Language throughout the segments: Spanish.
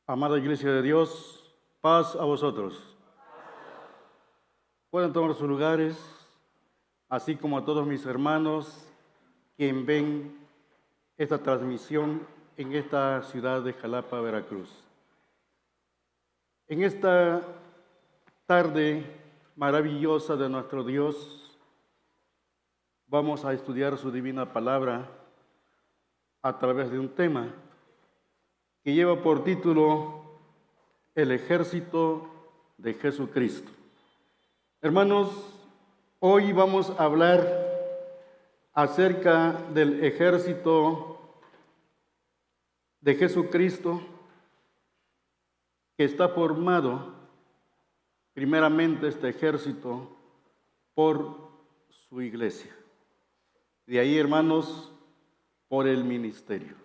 Amada Iglesia de Dios, paz a vosotros. Pueden tomar sus lugares, así como a todos mis hermanos quien ven esta transmisión en esta ciudad de Jalapa, Veracruz. En esta tarde maravillosa de nuestro Dios, vamos a estudiar su divina palabra a través de un tema que lleva por título El ejército de Jesucristo. Hermanos, hoy vamos a hablar acerca del ejército de Jesucristo que está formado, primeramente este ejército, por su iglesia. De ahí, hermanos, por el ministerio.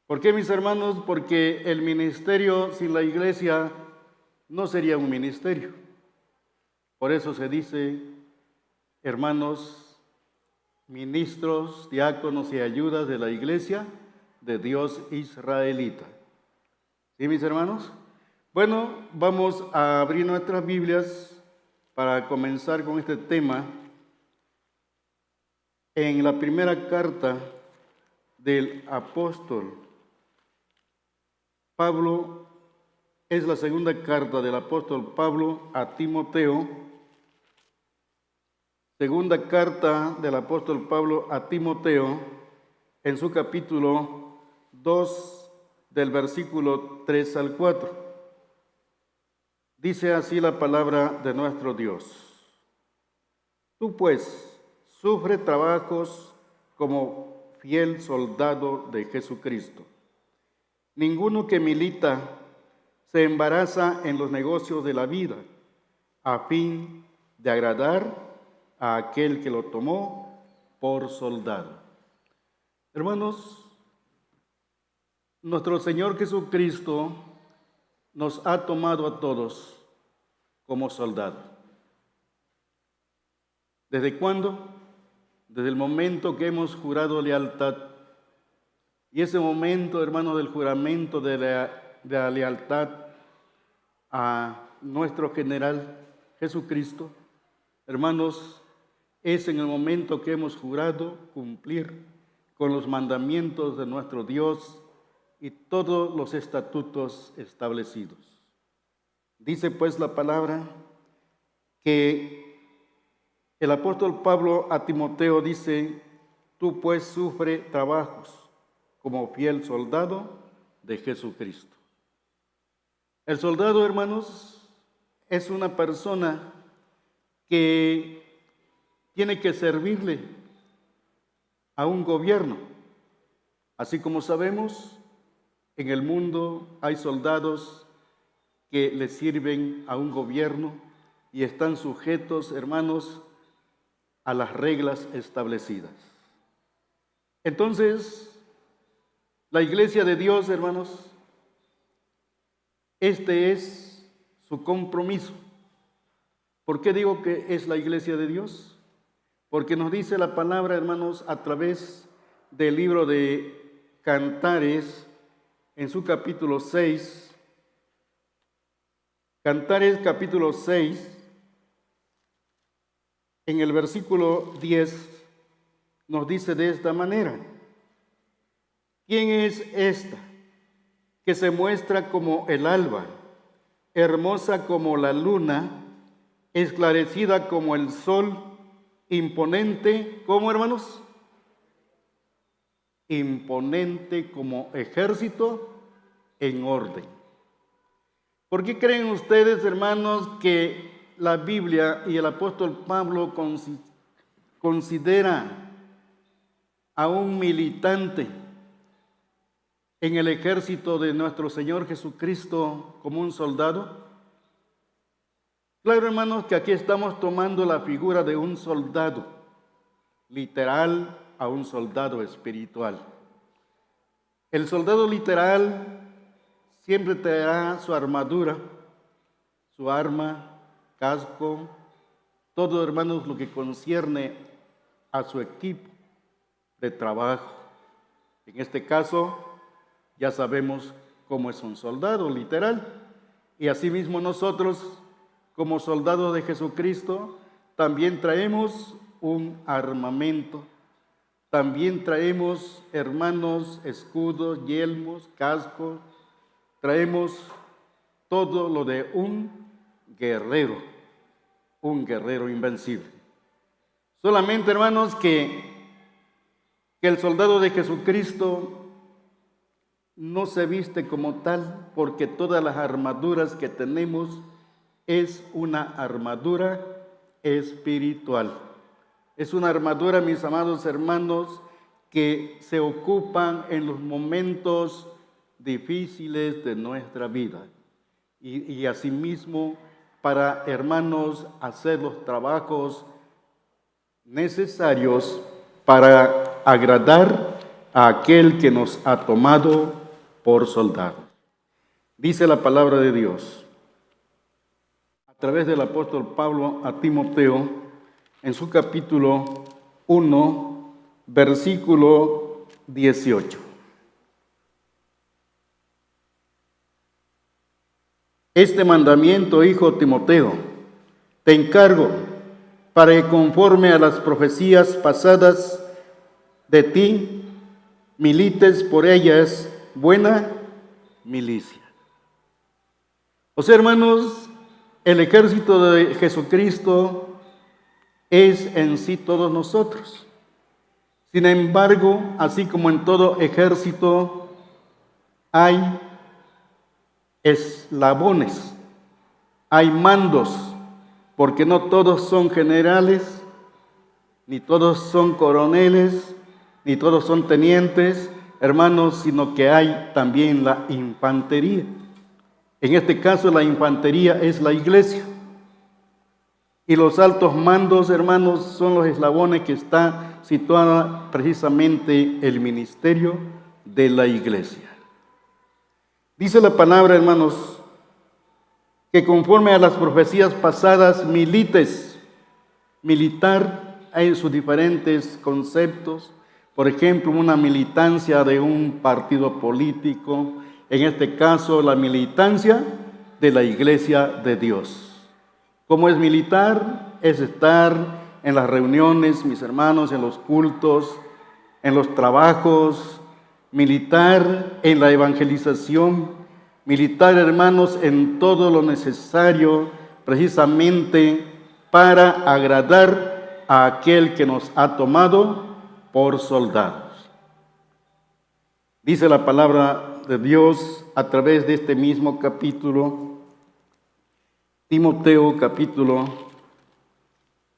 ¿Por qué, mis hermanos? Porque el ministerio sin la iglesia no sería un ministerio. Por eso se dice, hermanos, ministros, diáconos y ayudas de la iglesia de Dios israelita. ¿Sí, mis hermanos? Bueno, vamos a abrir nuestras Biblias para comenzar con este tema en la primera carta del apóstol Pablo. Es la segunda carta del apóstol Pablo a Timoteo. Segunda carta del apóstol Pablo a Timoteo, en su capítulo 2, del versículo 3 al 4. Dice así la palabra de nuestro Dios. Tú pues, sufre trabajos como fiel soldado de Jesucristo. Ninguno que milita se embaraza en los negocios de la vida, a fin de agradar a aquel que lo tomó por soldado. Hermanos, nuestro Señor Jesucristo nos ha tomado a todos como soldado. ¿Desde cuándo? Desde el momento que hemos jurado lealtad. Y ese momento, hermanos, del juramento de la lealtad a nuestro general Jesucristo, hermanos, es en el momento que hemos jurado cumplir con los mandamientos de nuestro Dios y todos los estatutos establecidos. Dice pues la palabra que el apóstol Pablo a Timoteo dice, tú pues sufre trabajos como fiel soldado de Jesucristo. El soldado, hermanos, es una persona que tiene que servirle a un gobierno. Así como sabemos, en el mundo hay soldados que le sirven a un gobierno y están sujetos, hermanos, a las reglas establecidas. Entonces, la iglesia de Dios, hermanos, este es su compromiso. ¿Por qué digo que es la iglesia de Dios? Porque nos dice la palabra, hermanos, a través del libro de Cantares, en su capítulo 6. Cantares capítulo 6, en el versículo 10, nos dice de esta manera: ¿quién es esta que se muestra como el alba, hermosa como la luna, esclarecida como el sol, imponente, ¿cómo, hermanos? Imponente como ejército en orden? ¿Por qué creen ustedes, hermanos, que la Biblia y el apóstol Pablo considera a un militante en el ejército de nuestro Señor Jesucristo como un soldado? Claro, hermanos, que aquí estamos tomando la figura de un soldado literal a un soldado espiritual. El soldado literal siempre traerá su armadura, su arma, casco, todo, hermanos, lo que concierne a su equipo de trabajo. En este caso, ya sabemos cómo es un soldado, literal. Y asimismo nosotros, como soldados de Jesucristo, también traemos un armamento. También traemos, hermanos, escudos, yelmos, cascos. Traemos todo lo de un guerrero invencible. Solamente, hermanos, que el soldado de Jesucristo no se viste como tal, porque todas las armaduras que tenemos es una armadura espiritual. Es una armadura, mis amados hermanos, que se ocupan en los momentos difíciles de nuestra vida. Y asimismo, para, hermanos, hacer los trabajos necesarios para agradar a aquel que nos ha tomado por soldados. Dice la palabra de Dios, a través del apóstol Pablo a Timoteo, en su capítulo 1, versículo 18. Este mandamiento, hijo Timoteo, te encargo para que conforme a las profecías pasadas de ti, milites por ellas buena milicia. O sea, hermanos, el ejército de Jesucristo es en sí todos nosotros. Sin embargo, así como en todo ejército hay eslabones, hay mandos, porque no todos son generales, ni todos son coroneles, ni todos son tenientes, hermanos, sino que hay también la infantería. En este caso, la infantería es la iglesia. Y los altos mandos, hermanos, son los eslabones que está situada precisamente el ministerio de la iglesia. Dice la palabra, hermanos, que conforme a las profecías pasadas, milites. Militar hay sus diferentes conceptos. Por ejemplo, una militancia de un partido político. En este caso, la militancia de la iglesia de Dios. ¿Cómo es militar? Es estar en las reuniones, mis hermanos, en los cultos, en los trabajos, militar en la evangelización, militar, hermanos, en todo lo necesario precisamente para agradar a aquel que nos ha tomado por soldados. Dice la palabra de Dios a través de este mismo capítulo, Timoteo capítulo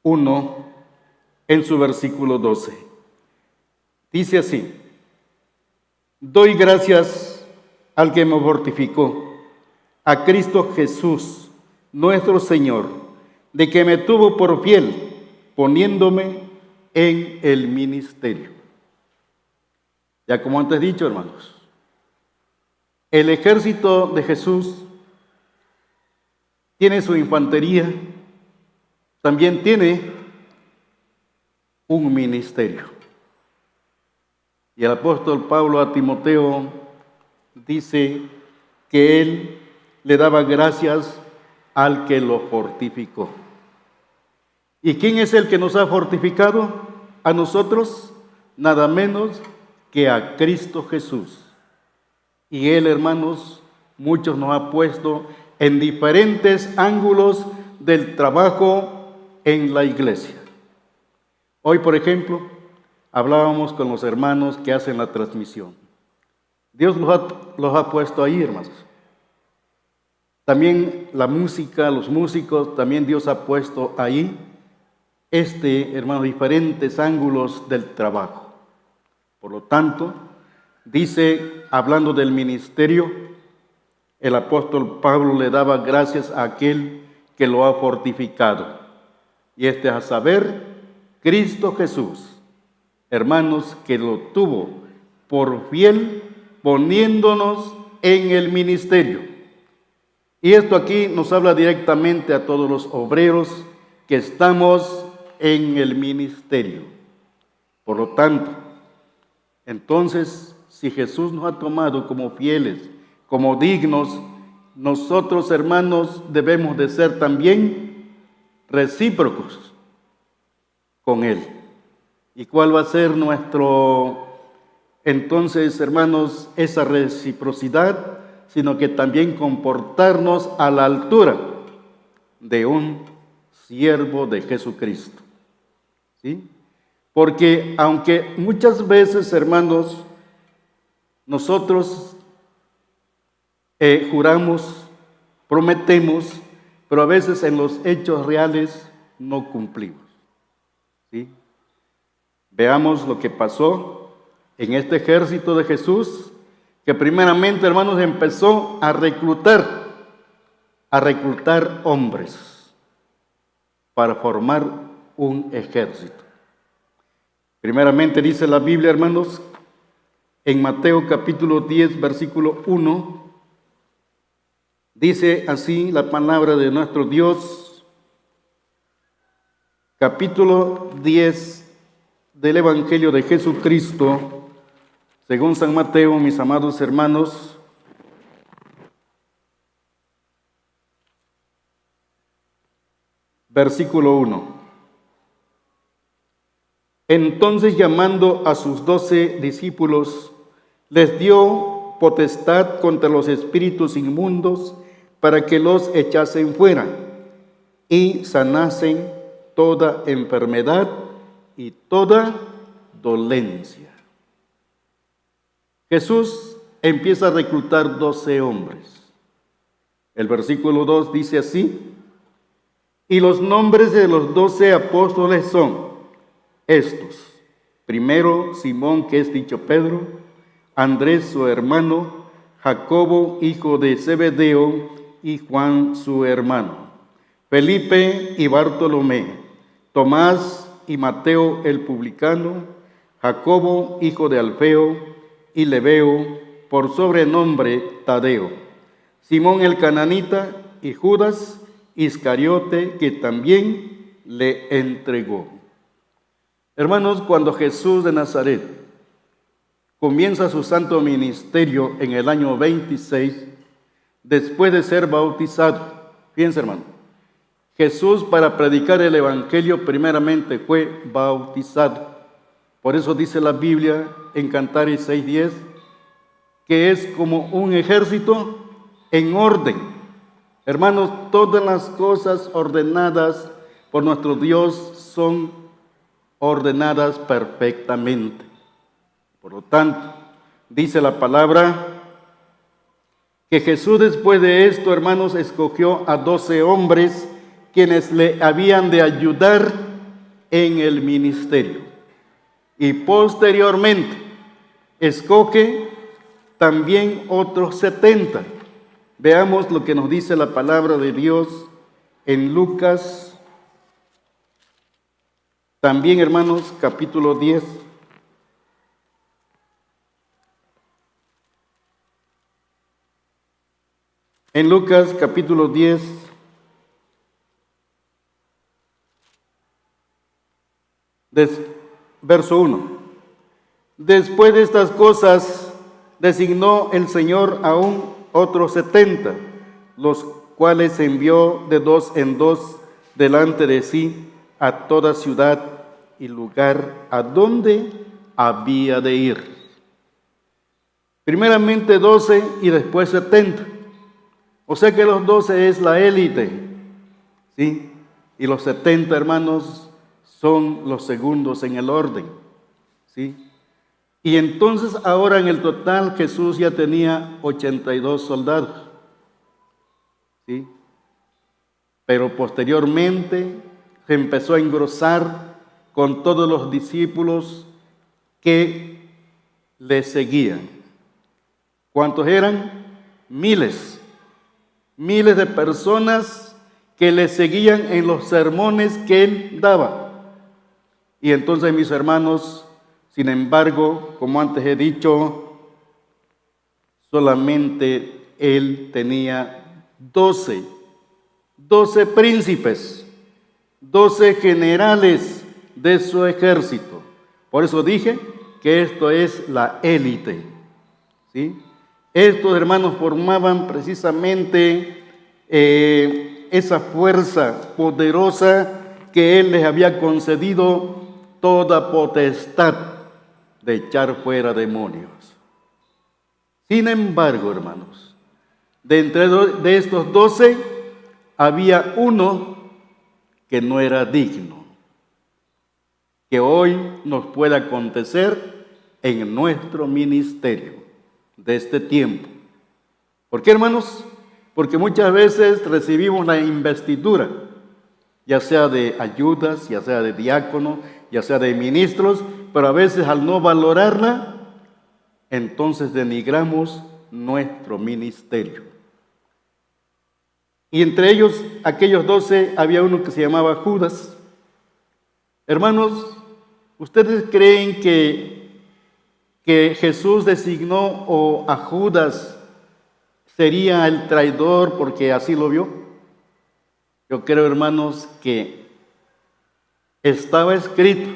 1, en su versículo 12. Dice así: doy gracias al que me fortificó, a Cristo Jesús, nuestro Señor, de que me tuvo por fiel, poniéndome en el ministerio. Ya como antes he dicho, hermanos, el ejército de Jesús tiene su infantería, también tiene un ministerio. Y el apóstol Pablo a Timoteo dice que él le daba gracias al que lo fortificó. ¿Y quién es el que nos ha fortificado? A nosotros, nada menos que a Cristo Jesús. Y él, hermanos, muchos nos ha puesto en diferentes ángulos del trabajo en la iglesia. Hoy, por ejemplo, hablábamos con los hermanos que hacen la transmisión. Dios los ha puesto ahí, hermanos. También la música, los músicos, también Dios ha puesto ahí, hermanos, diferentes ángulos del trabajo. Por lo tanto, dice, hablando del ministerio, el apóstol Pablo le daba gracias a aquel que lo ha fortificado. Y es a saber, Cristo Jesús, hermanos, que lo tuvo por fiel, poniéndonos en el ministerio. Y esto aquí nos habla directamente a todos los obreros que estamos en el ministerio. Por lo tanto, entonces, si Jesús nos ha tomado como fieles, como dignos, nosotros, hermanos, debemos de ser también recíprocos con Él. ¿Y cuál va a ser entonces, hermanos, esa reciprocidad? Sino que también comportarnos a la altura de un siervo de Jesucristo. ¿Sí? Porque aunque muchas veces, hermanos, nosotros juramos, prometemos, pero a veces en los hechos reales no cumplimos. ¿Sí? Veamos lo que pasó en este ejército de Jesús, que primeramente, hermanos, empezó a reclutar hombres para formar un ejército. Primeramente dice la Biblia, hermanos, en Mateo capítulo 10, versículo 1, dice así la palabra de nuestro Dios, capítulo 10 del Evangelio de Jesucristo, según San Mateo, mis amados hermanos, versículo 1. Entonces, llamando a sus 12 discípulos, les dio potestad contra los espíritus inmundos para que los echasen fuera y sanasen toda enfermedad y toda dolencia. Jesús empieza a reclutar 12 hombres. El versículo 2 dice así: y los nombres de los 12 apóstoles son estos: primero, Simón, que es dicho Pedro; Andrés, su hermano; Jacobo, hijo de Zebedeo, y Juan, su hermano; Felipe y Bartolomé; Tomás y Mateo el publicano; Jacobo, hijo de Alfeo, y Lebeo, por sobrenombre Tadeo; Simón el cananita, y Judas Iscariote, que también le entregó. Hermanos, cuando Jesús de Nazaret comienza su santo ministerio en el año 26, después de ser bautizado, fíjense, hermano, Jesús, para predicar el evangelio, primeramente fue bautizado. Por eso dice la Biblia en Cantares 6:10 que es como un ejército en orden. Hermanos, todas las cosas ordenadas por nuestro Dios son ordenadas perfectamente. Por lo tanto, dice la palabra que Jesús, después de esto, hermanos, escogió a 12 hombres quienes le habían de ayudar en el ministerio. Y posteriormente escoge también otros 70. Veamos lo que nos dice la palabra de Dios en Lucas, también, hermanos, capítulo 10. En Lucas, capítulo 10, verso 1. Después de estas cosas, designó el Señor aún otros 70, los cuales envió de 2 en 2 delante de sí a toda ciudad y lugar a donde había de ir. Primeramente 12 y después 70. O sea que los 12 es la élite, ¿sí? Y los 70, hermanos, son los segundos en el orden, ¿sí? Y entonces ahora en el total Jesús ya tenía 82 soldados, ¿sí? Pero posteriormente se empezó a engrosar con todos los discípulos que le seguían. ¿Cuántos eran? Miles de personas que le seguían en los sermones que él daba. Y entonces, mis hermanos, sin embargo, como antes he dicho, solamente él tenía 12 príncipes, 12 generales de su ejército. Por eso dije que esto es la élite, ¿sí? Estos hermanos formaban precisamente esa fuerza poderosa que Él les había concedido toda potestad de echar fuera demonios. Sin embargo, hermanos, de estos 12 había uno que no era digno, que hoy nos puede acontecer en nuestro ministerio de este tiempo. ¿Por qué, hermanos? Porque muchas veces recibimos la investidura, ya sea de ayudas, ya sea de diácono, ya sea de ministros, pero a veces al no valorarla, entonces denigramos nuestro ministerio. Y entre ellos, aquellos 12, había uno que se llamaba Judas. Hermanos, ¿ustedes creen que Jesús designó a Judas sería el traidor porque así lo vio? Yo creo, hermanos, que estaba escrito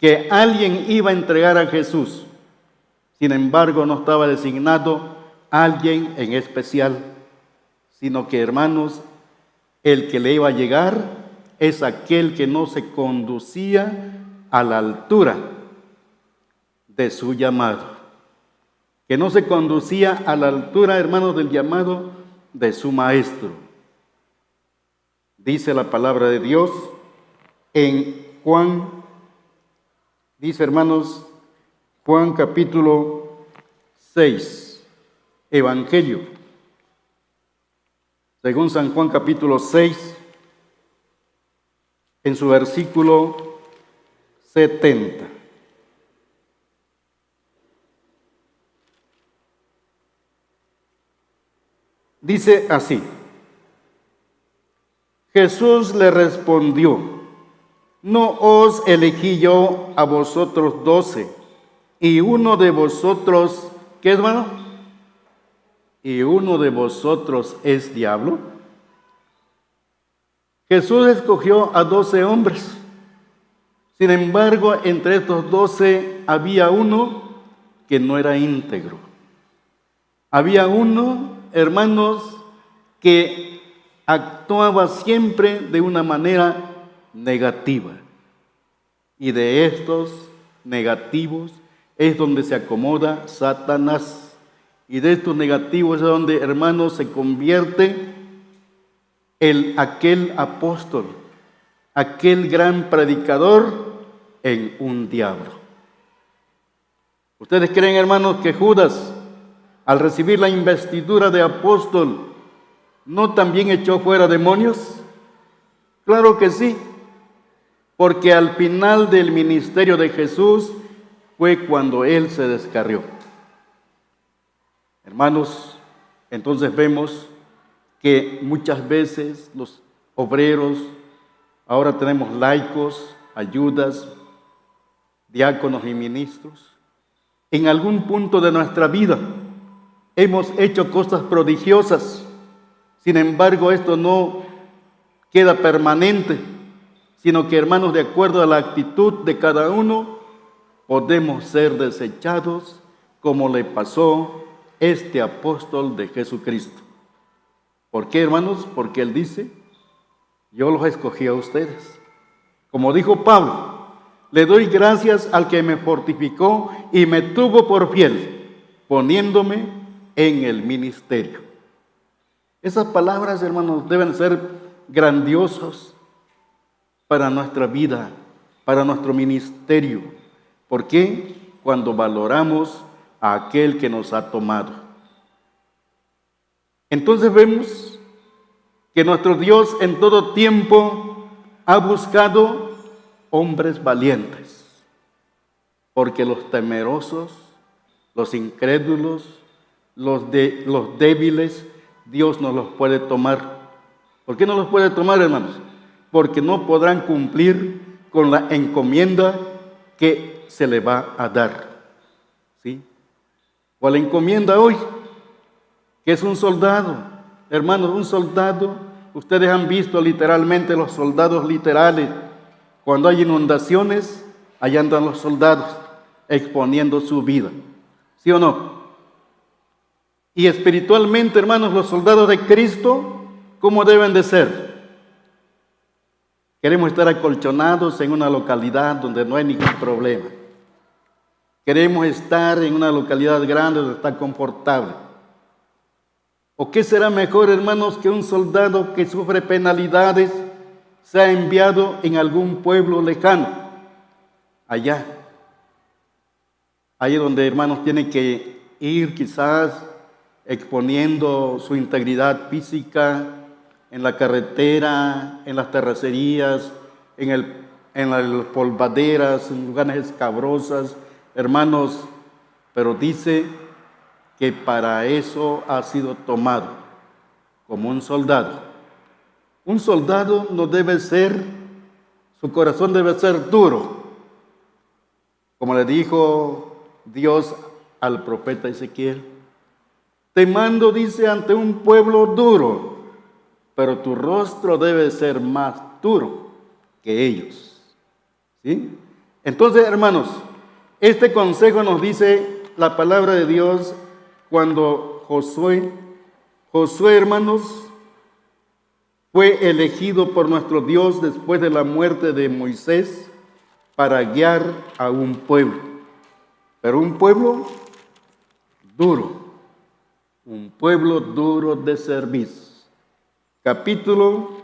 que alguien iba a entregar a Jesús. Sin embargo, no estaba designado alguien en especial, sino que, hermanos, el que le iba a llegar es aquel que no se conducía a la altura de su llamado, que no se conducía a la altura, hermanos, del llamado de su maestro. Dice la palabra de Dios en Juan, dice, hermanos, Juan capítulo 6, Evangelio, según San Juan capítulo 6, en su versículo 70. Dice así: Jesús le respondió: ¿no os elegí yo a vosotros 12? Y uno de vosotros, ¿qué, hermano? ¿Y uno de vosotros es diablo? Jesús escogió a 12 hombres. Sin embargo, entre estos 12 había uno que no era íntegro. Había uno, hermanos, que actuaba siempre de una manera negativa. Y de estos negativos es donde se acomoda Satanás. Y de estos negativos es donde, hermanos, se convierte aquel apóstol, aquel gran predicador, en un diablo. ¿Ustedes creen, hermanos, que Judas, al recibir la investidura de apóstol, no también echó fuera demonios? Claro que sí, porque al final del ministerio de Jesús fue cuando él se descarrió. Hermanos, entonces vemos que muchas veces los obreros, ahora tenemos laicos, ayudas, diáconos y ministros, en algún punto de nuestra vida hemos hecho cosas prodigiosas. Sin embargo, esto no queda permanente, sino que, hermanos, de acuerdo a la actitud de cada uno, podemos ser desechados, como le pasó a este apóstol de Jesucristo. ¿Por qué, hermanos? Porque él dice: yo los escogí a ustedes. Como dijo Pablo: le doy gracias al que me fortificó y me tuvo por fiel, poniéndome en el ministerio. Esas palabras, hermanos, deben ser grandiosos para nuestra vida, para nuestro ministerio. ¿Por qué? Cuando valoramos a aquel que nos ha tomado. Entonces vemos que nuestro Dios en todo tiempo ha buscado hombres valientes, porque los temerosos, los incrédulos, los débiles, Dios no los puede tomar. ¿Por qué no los puede tomar, hermanos? Porque no podrán cumplir con la encomienda que se le va a dar. ¿Sí? ¿Cuál encomienda hoy? Que es un soldado. Hermanos, un soldado, ustedes han visto literalmente los soldados literales. Cuando hay inundaciones, allá andan los soldados exponiendo su vida. ¿Sí o no? Y espiritualmente, hermanos, los soldados de Cristo, ¿cómo deben de ser? Queremos estar acolchonados en una localidad donde no hay ningún problema. Queremos estar en una localidad grande donde está confortable. ¿O qué será mejor, hermanos, que un soldado que sufre penalidades sea enviado en algún pueblo lejano? Allá donde, hermanos, tienen que ir quizás exponiendo su integridad física en la carretera, en las terracerías, en las polvaderas, en lugares escabrosas, hermanos, pero dice que para eso ha sido tomado como un soldado. Un soldado no debe ser, su corazón debe ser duro, como le dijo Dios al profeta Ezequiel. Te mando, dice, ante un pueblo duro, pero tu rostro debe ser más duro que ellos. ¿Sí? Entonces, hermanos, este consejo nos dice la palabra de Dios cuando Josué, hermanos, fue elegido por nuestro Dios después de la muerte de Moisés para guiar a un pueblo. Pero un pueblo duro, un pueblo duro de servicio. Capítulo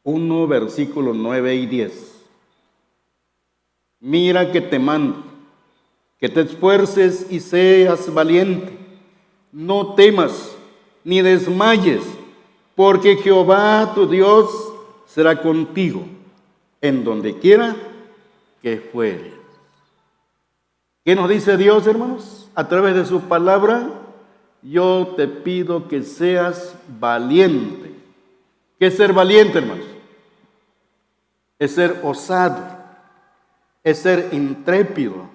1, versículos 9 y 10. Mira que te mando, que te esfuerces y seas valiente. No temas ni desmayes, porque Jehová tu Dios será contigo en donde quiera que fueres. ¿Qué nos dice Dios, hermanos? A través de su palabra, yo te pido que seas valiente. ¿Qué es ser valiente, hermanos? Es ser osado, es ser intrépido,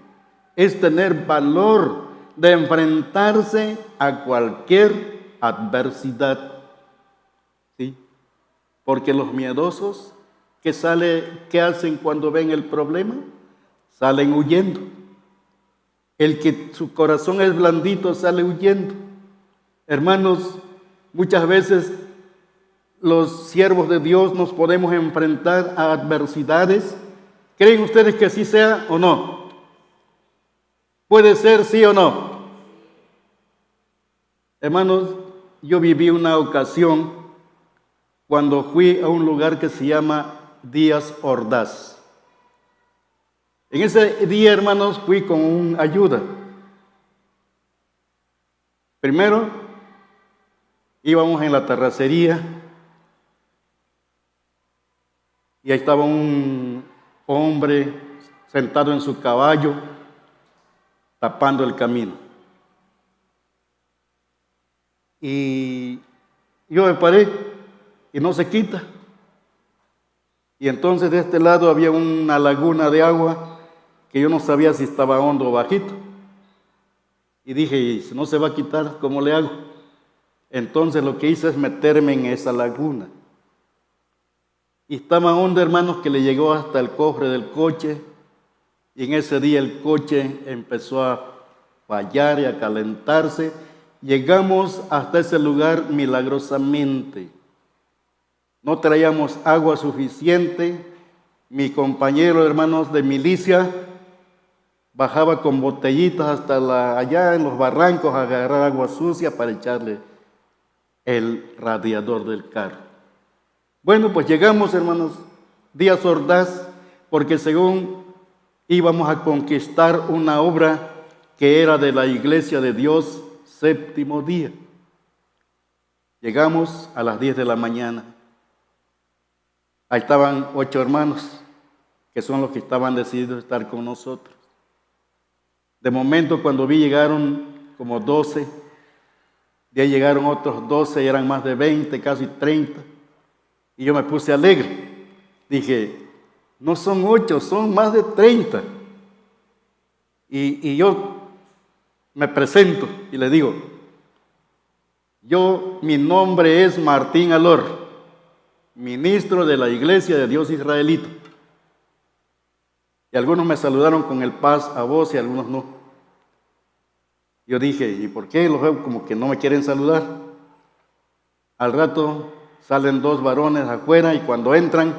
es tener valor de enfrentarse a cualquier adversidad. ¿Sí? Porque los miedosos, ¿qué hacen cuando ven el problema? Salen huyendo. El que su corazón es blandito sale huyendo. Hermanos, muchas veces los siervos de Dios nos podemos enfrentar a adversidades. ¿Creen ustedes que así sea o no? ¿Puede ser sí o no? Hermanos, yo viví una ocasión cuando fui a un lugar que se llama Díaz Ordaz. En ese día, hermanos, fui con un ayuda. Primero, íbamos en la terracería y ahí estaba un hombre sentado en su caballo, tapando el camino. Y yo me paré y no se quita. Y entonces de este lado había una laguna de agua que yo no sabía si estaba hondo o bajito. Y dije, y si no se va a quitar, ¿cómo le hago? Entonces lo que hice es meterme en esa laguna. Y estaba hondo, hermanos, que le llegó hasta el cofre del coche. Y en ese día el coche empezó a fallar y a calentarse. Llegamos hasta ese lugar milagrosamente. No traíamos agua suficiente. Mi compañero, hermanos de milicia, bajaba con botellitas hasta allá en los barrancos a agarrar agua sucia para echarle el radiador del carro. Bueno, pues llegamos, hermanos, Díaz Ordaz, porque según íbamos a conquistar una obra que era de la Iglesia de Dios, Séptimo Día. Llegamos a las 10 de la mañana. Ahí estaban 8 hermanos, que son los que estaban decididos a estar con nosotros. De momento, cuando vi, llegaron como 12, de ahí llegaron otros 12, y eran más de 20, casi 30, y yo me puse alegre. Dije, no son 8, son más de 30. Y yo me presento y le digo, mi nombre es Martín Alor, ministro de la Iglesia de Dios Israelita. Y algunos me saludaron con el paz a vos y algunos no. Yo dije, ¿y por qué los veo como que no me quieren saludar? Al rato salen dos varones afuera y cuando entran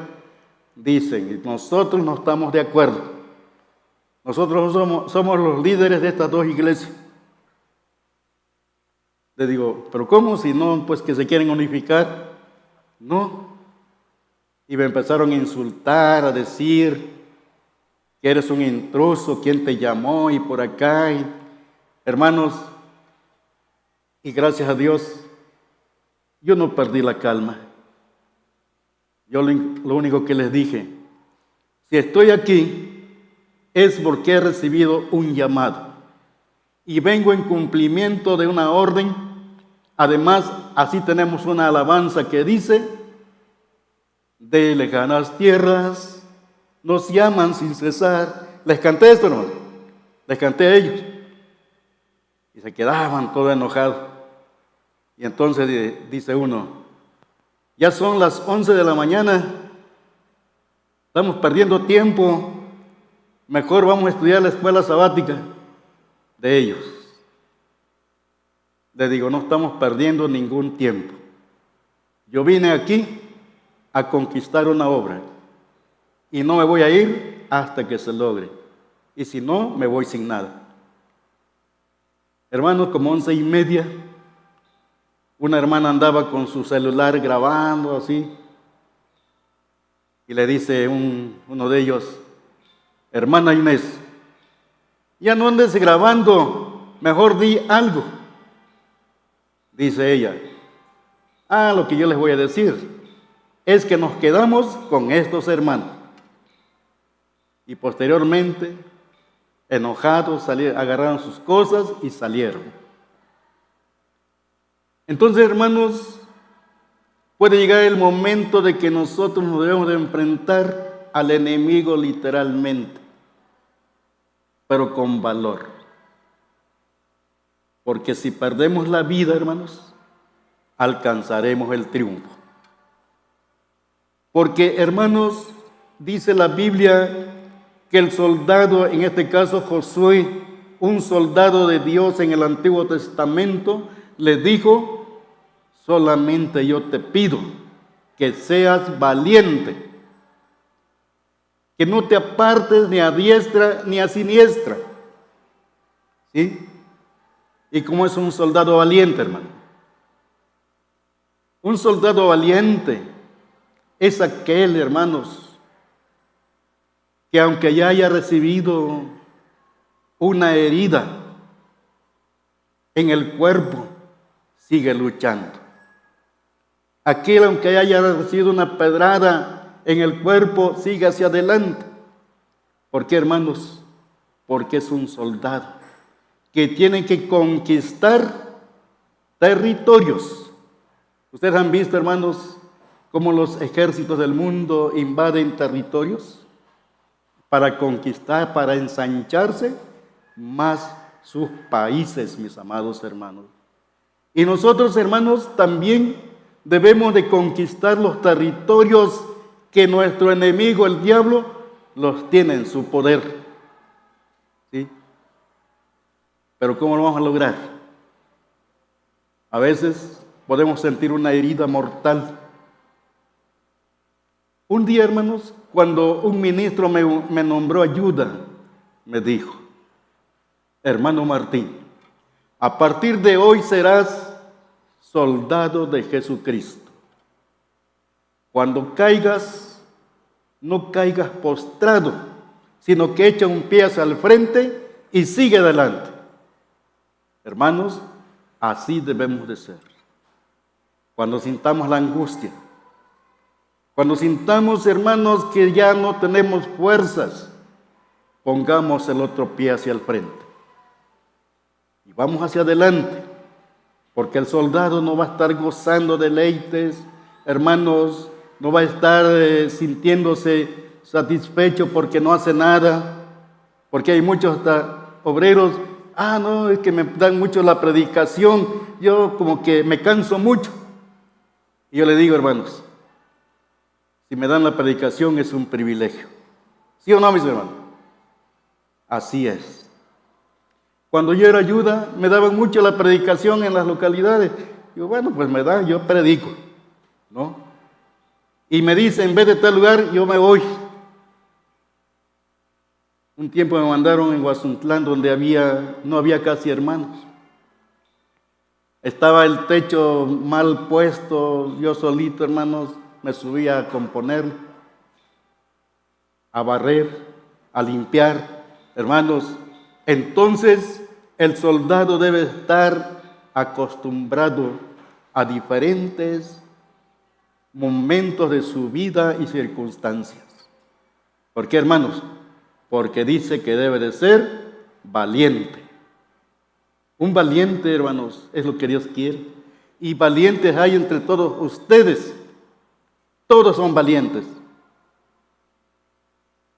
dicen, nosotros no estamos de acuerdo. Nosotros somos los líderes de estas dos iglesias. Le digo, ¿pero cómo? Si no, pues que se quieren unificar. No. Y me empezaron a insultar, a decir que eres un intruso, quién te llamó y por acá. Y, hermanos, y gracias a Dios, yo no perdí la calma. Yo lo único que les dije, si estoy aquí es porque he recibido un llamado y vengo en cumplimiento de una orden. Además, así tenemos una alabanza que dice, de lejanas tierras nos llaman sin cesar. Les canté esto, hermano, les canté a ellos y se quedaban todos enojados. Y entonces dice uno, ya son las 11 de la mañana, estamos perdiendo tiempo, mejor vamos a estudiar la escuela sabática de ellos. Le digo, no estamos perdiendo ningún tiempo. Yo vine aquí a conquistar una obra y no me voy a ir hasta que se logre. Y si no, me voy sin nada. Hermanos, como 11:30, una hermana andaba con su celular grabando así y le dice uno de ellos, hermana Inés, ya no andes grabando, mejor di algo. Dice ella, lo que yo les voy a decir es que nos quedamos con estos hermanos. Y posteriormente, enojados, agarraron sus cosas y salieron. Entonces, hermanos, puede llegar el momento de que nosotros nos debemos de enfrentar al enemigo literalmente, pero con valor. Porque si perdemos la vida, hermanos, alcanzaremos el triunfo. Porque, hermanos, dice la Biblia que el soldado, en este caso Josué, un soldado de Dios en el Antiguo Testamento, le dijo, solamente yo te pido que seas valiente, que no te apartes ni a diestra ni a siniestra. ¿Sí? ¿Y cómo es un soldado valiente, hermano? Un soldado valiente es aquel, hermanos, que aunque ya haya recibido una herida en el cuerpo, sigue luchando. Aquel, aunque haya recibido una pedrada en el cuerpo, sigue hacia adelante. ¿Por qué, hermanos? Porque es un soldado que tiene que conquistar territorios. Ustedes han visto, hermanos, cómo los ejércitos del mundo invaden territorios para conquistar, para ensancharse más sus países, mis amados hermanos. Y nosotros, hermanos, también debemos de conquistar los territorios que nuestro enemigo, el diablo, los tiene en su poder. ¿Sí? Pero ¿cómo lo vamos a lograr? A veces podemos sentir una herida mortal. Un día, hermanos, cuando un ministro me nombró ayuda, me dijo, hermano Martín, a partir de hoy serás soldado de Jesucristo. Cuando caigas, no caigas postrado, sino que echa un pie hacia el frente y sigue adelante. Hermanos, así debemos de ser. Cuando sintamos la angustia, cuando sintamos, hermanos, que ya no tenemos fuerzas, pongamos el otro pie hacia el frente y vamos hacia adelante. Porque el soldado no va a estar gozando deleites, hermanos, no va a estar sintiéndose satisfecho porque no hace nada, porque hay muchos hasta obreros, no, es que me dan mucho la predicación, yo como que me canso mucho. Y yo le digo, hermanos, si me dan la predicación es un privilegio. ¿Sí o no, mis hermanos? Así es. Cuando yo era ayuda, me daban mucho la predicación en las localidades. Digo, bueno, pues me da, yo predico, ¿no? Y me dice, en vez de tal lugar, yo me voy. Un tiempo me mandaron en Guazuntlán, donde no había casi hermanos. Estaba el techo mal puesto, yo solito, hermanos, me subía a componer, a barrer, a limpiar, hermanos. Entonces, el soldado debe estar acostumbrado a diferentes momentos de su vida y circunstancias. ¿Por qué, hermanos? Porque dice que debe de ser valiente. Un valiente, hermanos, es lo que Dios quiere. Y valientes hay entre todos ustedes. Todos son valientes.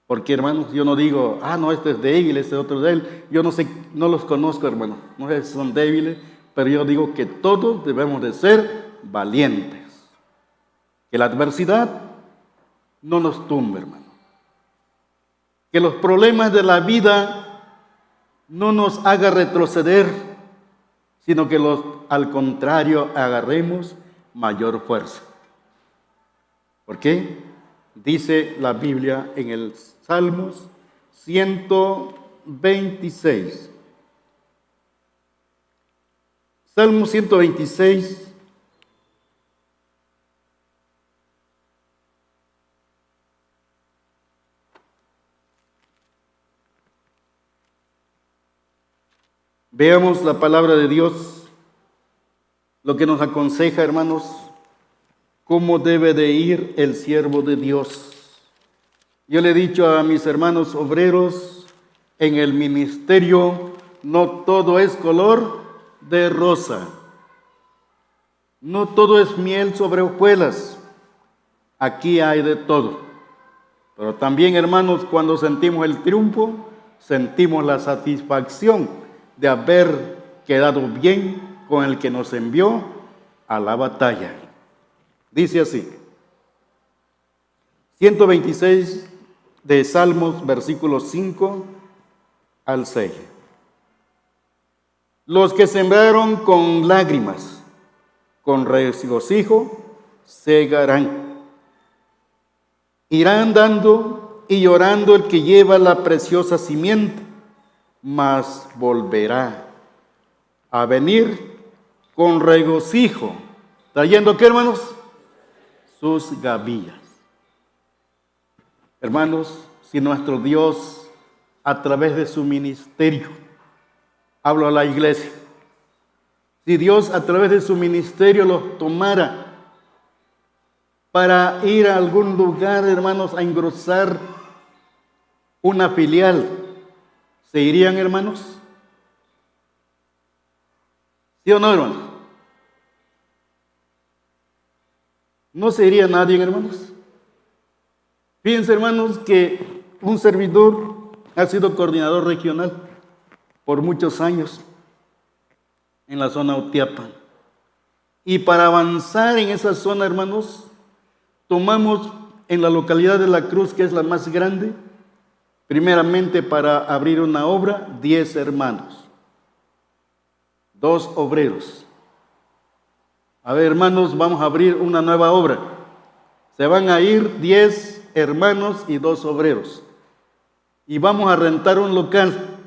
Porque, hermanos, yo no digo, no, este es débil, este otro es débil. Yo no sé, no los conozco, hermanos. No sé si son débiles, pero yo digo que todos debemos de ser valientes. Que la adversidad no nos tumbe, hermano. Que los problemas de la vida no nos haga retroceder, sino que al contrario agarremos mayor fuerza. ¿Por qué? Dice la Biblia en el Salmos 126. Salmo 126. Veamos la palabra de Dios, lo que nos aconseja, hermanos, cómo debe de ir el siervo de Dios. Yo le he dicho a mis hermanos obreros, en el ministerio no todo es color de rosa, no todo es miel sobre hojuelas, aquí hay de todo. Pero también, hermanos, cuando sentimos el triunfo, sentimos la satisfacción de haber quedado bien con el que nos envió a la batalla. Dice así, 126 de Salmos, versículos 5 al 6. Los que sembraron con lágrimas, con regocijo, segarán. Irán dando y llorando el que lleva la preciosa simiente, mas volverá a venir con regocijo, trayendo, ¿qué, hermanos? Sus gavillas. Hermanos, si nuestro Dios, a través de su ministerio, hablo a la iglesia, si Dios a través de su ministerio los tomara para ir a algún lugar, hermanos, a engrosar una filial, ¿se irían, hermanos? ¿Sí o no, hermanos? No se iría nadie, hermanos. Fíjense, hermanos, que un servidor ha sido coordinador regional por muchos años en la zona Utiapan. Y para avanzar en esa zona, hermanos, tomamos en la localidad de La Cruz, que es la más grande, primeramente para abrir una obra, 10 hermanos, 2 obreros. A ver, hermanos, vamos a abrir una nueva obra. Se van a ir 10 hermanos y 2 obreros. Y vamos a rentar un local.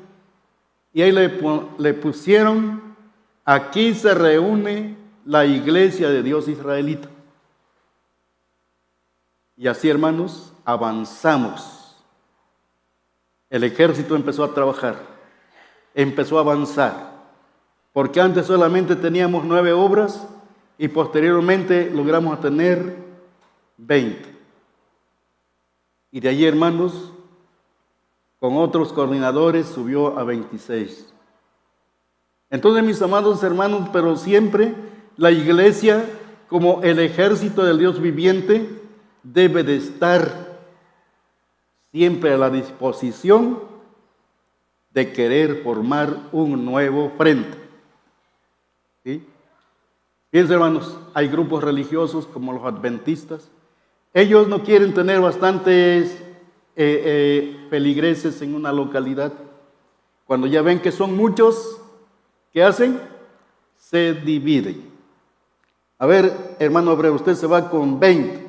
Y ahí le pusieron, aquí se reúne la iglesia de Dios israelita. Y así, hermanos, avanzamos. El ejército empezó a trabajar, empezó a avanzar, porque antes solamente teníamos 9 obras y posteriormente logramos tener 20. Y de allí, hermanos, con otros coordinadores subió a 26. Entonces, mis amados hermanos, pero siempre la iglesia, como el ejército del Dios viviente, debe de estar siempre a la disposición de querer formar un nuevo frente. ¿Sí? Fíjense, hermanos, hay grupos religiosos como los adventistas. Ellos no quieren tener bastantes feligreses en una localidad. Cuando ya ven que son muchos, ¿qué hacen? Se dividen. A ver, hermano Abreu, usted se va con 20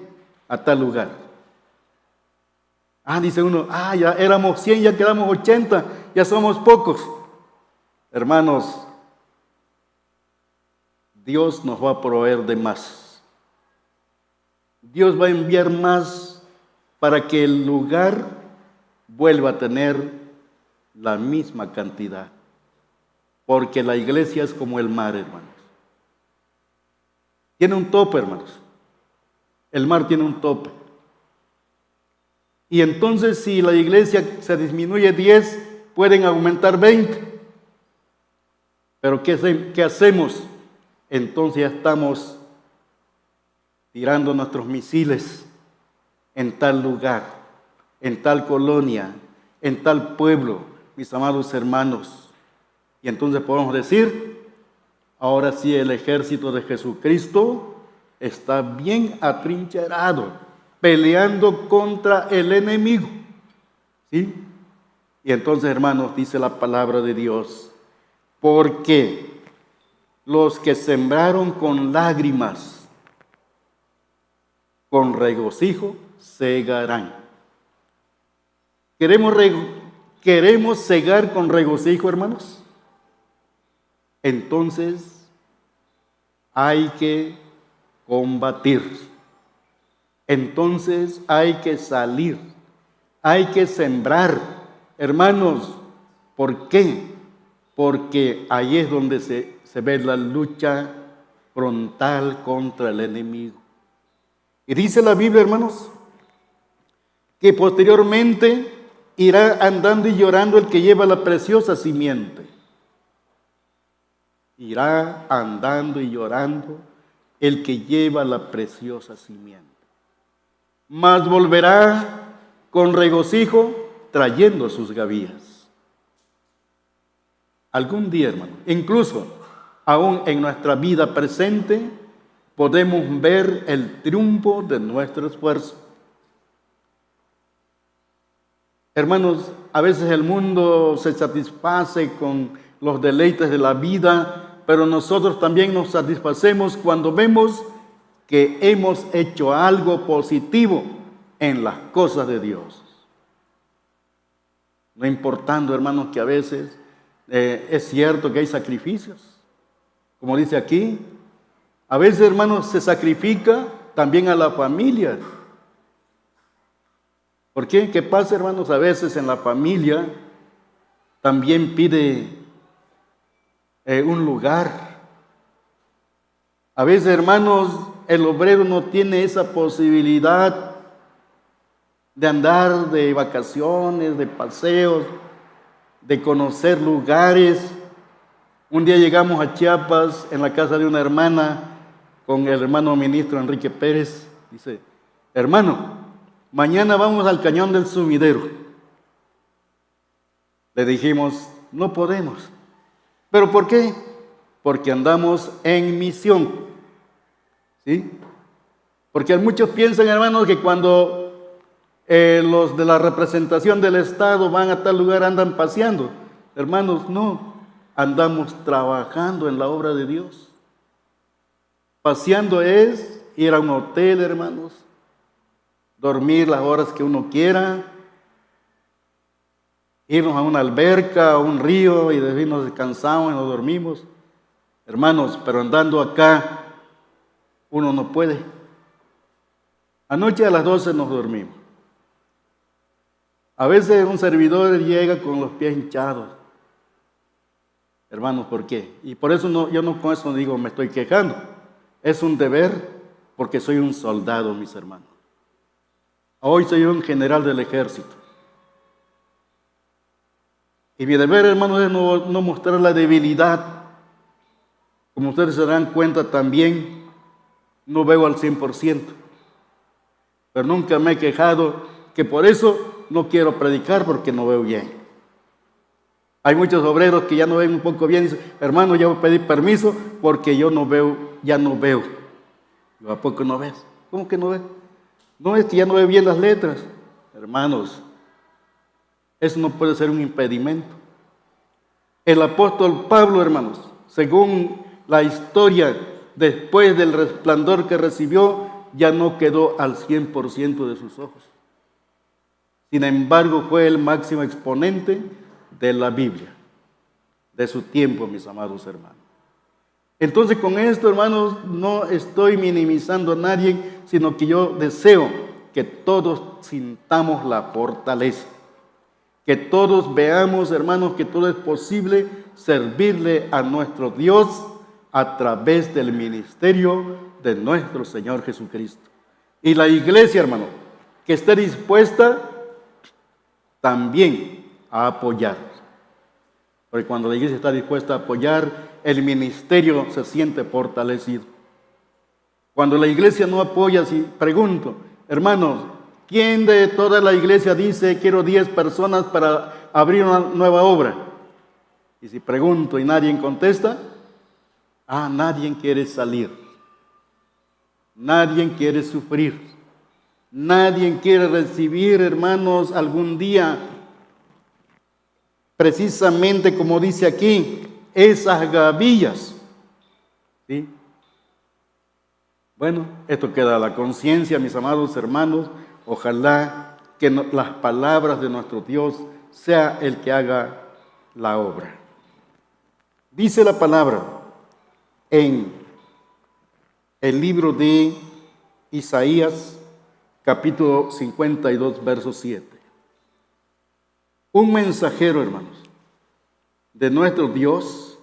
a tal lugar. Dice uno, ya éramos 100, ya quedamos 80, ya somos pocos. Hermanos, Dios nos va a proveer de más. Dios va a enviar más para que el lugar vuelva a tener la misma cantidad. Porque la iglesia es como el mar, hermanos. Tiene un tope, hermanos. El mar tiene un tope. Y entonces si la iglesia se disminuye 10, pueden aumentar 20. Pero ¿qué hacemos? Entonces ya estamos tirando nuestros misiles en tal lugar, en tal colonia, en tal pueblo, mis amados hermanos. Y entonces podemos decir, ahora sí el ejército de Jesucristo está bien atrincherado, peleando contra el enemigo. ¿Sí? Y entonces, hermanos, dice la palabra de Dios, porque los que sembraron con lágrimas, con regocijo, segarán. ¿Queremos segar con regocijo, hermanos? Entonces hay que combatir. Entonces hay que salir. Hay que sembrar. Hermanos, ¿por qué? Porque ahí es donde se ve la lucha frontal contra el enemigo. Y dice la Biblia, hermanos, que posteriormente irá andando y llorando el que lleva la preciosa simiente. Irá andando y llorando el que lleva la preciosa simiente. Mas volverá con regocijo trayendo sus gavillas. Algún día, hermano, incluso aún en nuestra vida presente, podemos ver el triunfo de nuestro esfuerzo. Hermanos, a veces el mundo se satisface con los deleites de la vida, pero nosotros también nos satisfacemos cuando vemos que hemos hecho algo positivo en las cosas de Dios. No importando, hermanos, que a veces es cierto que hay sacrificios. Como dice aquí, a veces, hermanos, se sacrifica también a la familia. ¿Por qué? ¿Qué pasa, hermanos? A veces en la familia también pide un lugar. A veces, hermanos, el obrero no tiene esa posibilidad de andar de vacaciones, de paseos, de conocer lugares. Un día llegamos a Chiapas en la casa de una hermana con el hermano ministro Enrique Pérez. Dice, hermano, mañana vamos al Cañón del Sumidero. Le dijimos, no podemos. ¿Pero por qué? Porque andamos en misión. ¿Sí? Porque muchos piensan, hermanos, que cuando los de la representación del Estado van a tal lugar andan paseando. Hermanos, no. Andamos trabajando en la obra de Dios. Paseando es ir a un hotel, hermanos, dormir las horas que uno quiera, irnos a una alberca, a un río y después nos descansamos y nos dormimos. Hermanos, pero andando acá, uno no puede. Anoche a las 12 nos dormimos. A veces un servidor llega con los pies hinchados. Hermanos, ¿por qué? Y por eso yo no con eso digo me estoy quejando. Es un deber porque soy un soldado, mis hermanos. Hoy soy un general del ejército. Y mi deber, hermanos, es no mostrar la debilidad. Como ustedes se dan cuenta también, no veo al 100%. Pero nunca me he quejado que por eso no quiero predicar porque no veo bien. Hay muchos obreros que ya no ven un poco bien y dicen, hermano, ya voy a pedir permiso porque yo no veo, ya no veo. Yo, ¿a poco no ves? ¿Cómo que no ves? No, es que ya no veo bien las letras. Hermanos, eso no puede ser un impedimento. El apóstol Pablo, hermanos, según la historia, después del resplandor que recibió, ya no quedó al 100% de sus ojos. Sin embargo, fue el máximo exponente de la Biblia, de su tiempo, mis amados hermanos. Entonces, con esto, hermanos, no estoy minimizando a nadie, sino que yo deseo que todos sintamos la fortaleza, que todos veamos, hermanos, que todo es posible servirle a nuestro Dios a través del ministerio de nuestro Señor Jesucristo. Y la iglesia, hermano, que esté dispuesta también a apoyar. Porque cuando la iglesia está dispuesta a apoyar, el ministerio se siente fortalecido. Cuando la iglesia no apoya, si pregunto, hermanos, ¿quién de toda la iglesia dice quiero 10 personas para abrir una nueva obra? Y si pregunto y nadie contesta, nadie quiere salir. Nadie quiere sufrir. Nadie quiere recibir, hermanos, algún día, precisamente como dice aquí, esas gavillas. ¿Sí? Bueno, esto queda a la conciencia, mis amados hermanos. Ojalá que las palabras de nuestro Dios sea el que haga la obra. Dice la palabra en el libro de Isaías, capítulo 52, verso 7. Un mensajero, hermanos, de nuestro Dios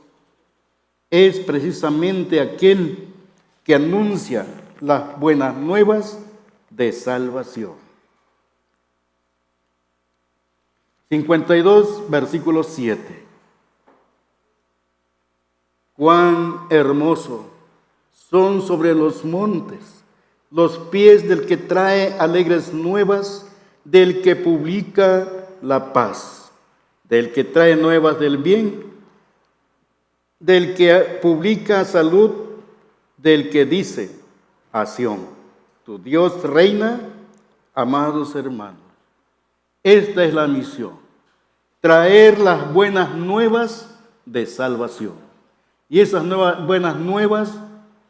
es precisamente aquel que anuncia las buenas nuevas de salvación. 52, versículo 7. Cuán hermoso son sobre los montes los pies del que trae alegres nuevas, del que publica la paz, del que trae nuevas del bien, del que publica salud, del que dice a Sión, tu Dios reina. Amados hermanos, esta es la misión, traer las buenas nuevas de salvación. Y esas buenas nuevas,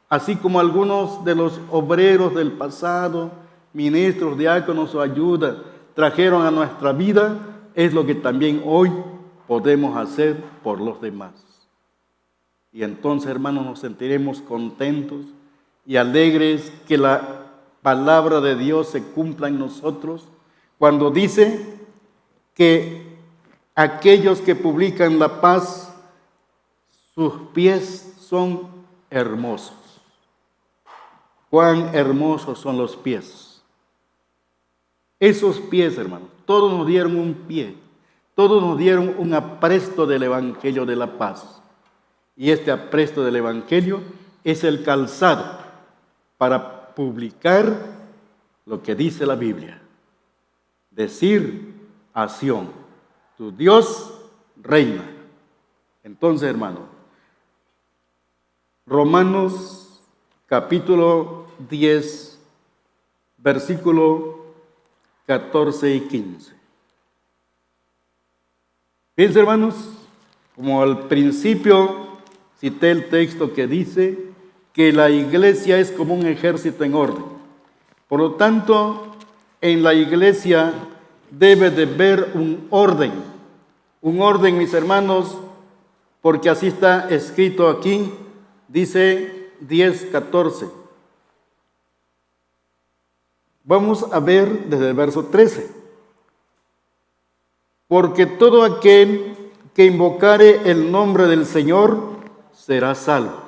así como algunos de los obreros del pasado, ministros, diáconos o ayuda, trajeron a nuestra vida, es lo que también hoy podemos hacer por los demás. Y entonces, hermanos, nos sentiremos contentos y alegres que la palabra de Dios se cumpla en nosotros, cuando dice que aquellos que publican la paz, sus pies son hermosos. Cuán hermosos son los pies. Esos pies, hermanos, todos nos dieron un pie, todos nos dieron un apresto del Evangelio de la paz. Y este apresto del Evangelio es el calzado para publicar lo que dice la Biblia. Decir a Sión, tu Dios reina. Entonces, hermano, Romanos capítulo 10, versículo 14 y 15. Fíjense, hermanos, como al principio cité el texto que dice que la iglesia es como un ejército en orden. Por lo tanto, en la iglesia debe de haber un orden, mis hermanos, porque así está escrito aquí, dice 10:14. Vamos a ver desde el verso 13. Porque todo aquel que invocare el nombre del Señor será salvo.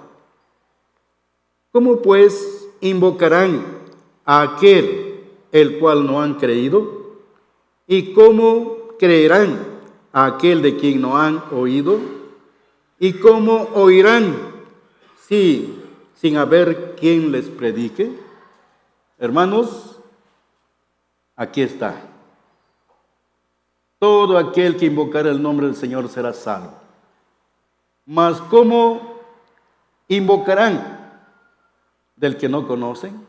¿Cómo pues invocarán a aquel el cual no han creído? ¿Y cómo creerán a aquel de quien no han oído? ¿Y cómo oirán sin haber quien les predique? Hermanos, aquí está. Todo aquel que invocar el nombre del Señor será salvo. Mas ¿cómo invocarán del que no conocen?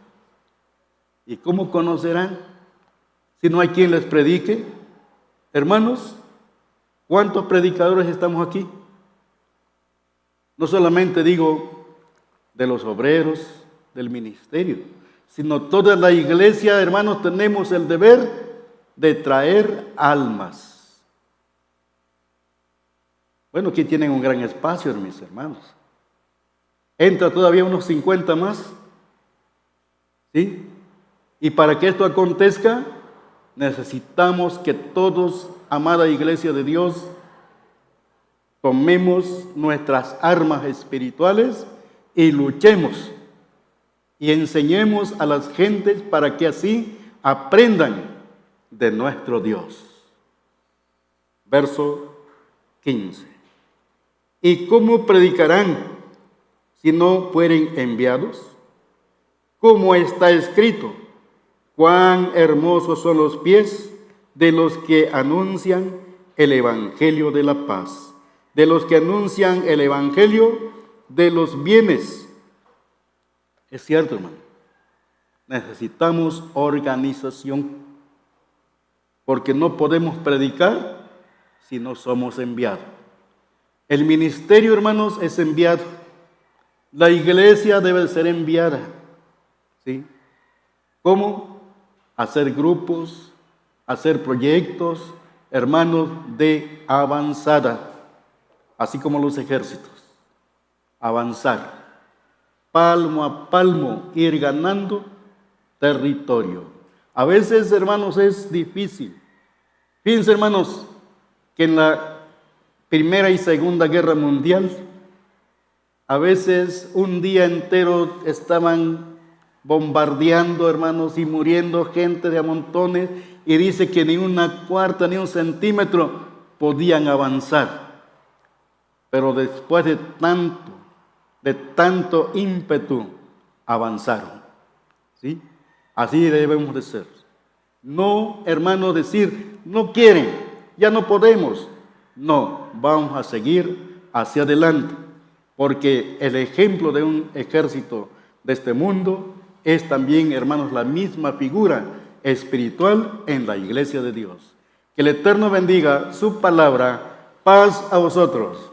¿Y cómo conocerán si no hay quien les predique? Hermanos, ¿cuántos predicadores estamos aquí? No solamente digo de los obreros del ministerio, sino toda la iglesia, hermanos, tenemos el deber de traer almas. Bueno, aquí tienen un gran espacio, mis hermanos. Entra todavía unos 50 más, ¿sí? Y para que esto acontezca, necesitamos que todos, amada iglesia de Dios, tomemos nuestras armas espirituales y luchemos y enseñemos a las gentes para que así aprendan de nuestro Dios. Verso 15. ¿Y cómo predicarán si no fueren enviados? Como está escrito, cuán hermosos son los pies de los que anuncian el evangelio de la paz, de los que anuncian el evangelio de los bienes. Es cierto, hermano, necesitamos organización, porque no podemos predicar si no somos enviados. El ministerio, hermanos, es enviado. La iglesia debe ser enviada, ¿sí? ¿Cómo? Hacer grupos, hacer proyectos, hermanos, de avanzada, así como los ejércitos. Avanzar, palmo a palmo, ir ganando territorio. A veces, hermanos, es difícil. Fíjense, hermanos, que en la Primera y Segunda Guerra Mundial, a veces un día entero estaban bombardeando, hermanos, y muriendo gente de a montones, y dice que ni una cuarta, ni un centímetro podían avanzar. Pero después de tanto ímpetu, avanzaron, ¿sí? Así debemos de ser. No, hermanos, decir, no quieren, ya no podemos. No, vamos a seguir hacia adelante, porque el ejemplo de un ejército de este mundo es también, hermanos, la misma figura espiritual en la iglesia de Dios. Que el Eterno bendiga su palabra. Paz a vosotros.